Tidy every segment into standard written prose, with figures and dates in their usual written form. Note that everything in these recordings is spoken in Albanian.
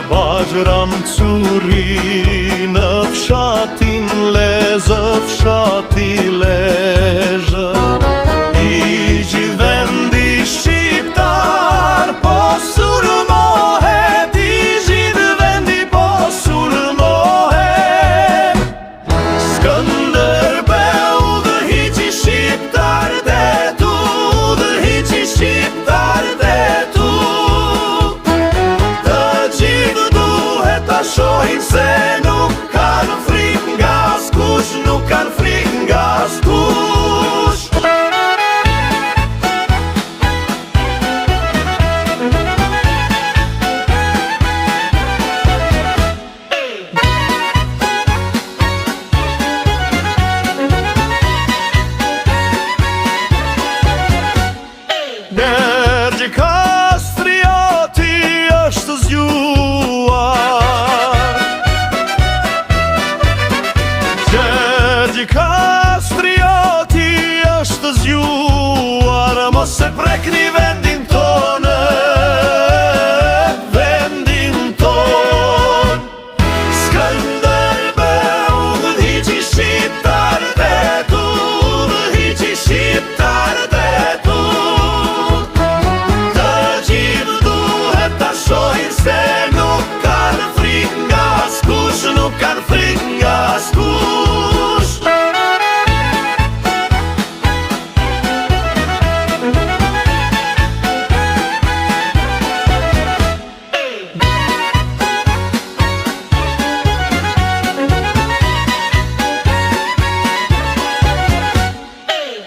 Bajram curi në fshatin lezë, fshati lezë I gjithë vendi shqiptar po surmohet, I gjithë vendi po surmohet Skënderbeu dhe hiqi shqiptar detu, dhe hiqi shqiptar detu Ta shohin se nuk kanë frikë nga askush, nuk kanë frikë nga askush Nergji Kastrioti është zgjuar Nergji Kastrioti është zgjuar Mos e prekni vendin tonë, vendin ton Skënderbeu dhe hiqi shqiptar detu, dhe hiqi shqiptar detu Të gjithë duhet ta shohin se nuk kanë frikë nga askush, nuk kanë frikë nga askush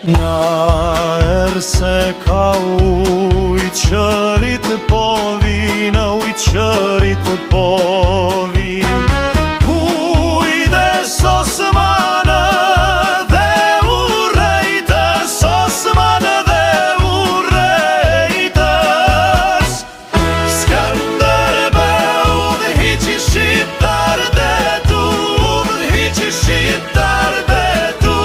Nga erse ka ujtë qërit po vinë, ujtë qërit po vinë Kujdes Osmanë dhe urrejtës, Osmanë dhe urrejtës Skënderbeu dhe hiqi shqiptar detu, dhe hiqi shqiptar detu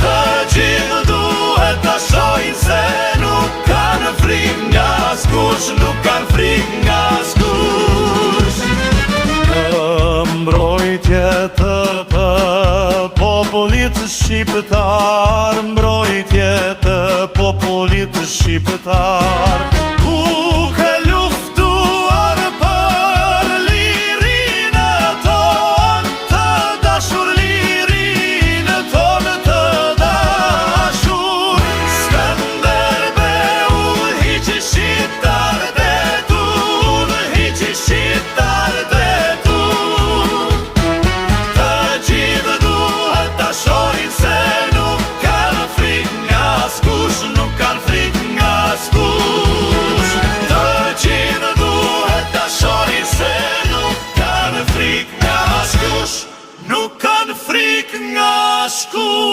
Të gjithë duhet ta shohin se nuk kanë frikë nga askush, nuk kanë frikë nga askush Mbrojtje të popullit shqiptar, mbrojtje të popullit shqiptar Duke luftuar për lirinë tonë, të dashur lirinë tonë të dashur Skënderbeu hiqi shqiptar detu, dhe hiqi shqiptar detu Të gjithë duhet ta shohin se nuk kanë frikë nga askush, nuk kanë frikë nga askush Të gjithë duhet ta shohin se nuk kanë frikë nga askush, nuk kanë frikë nga askush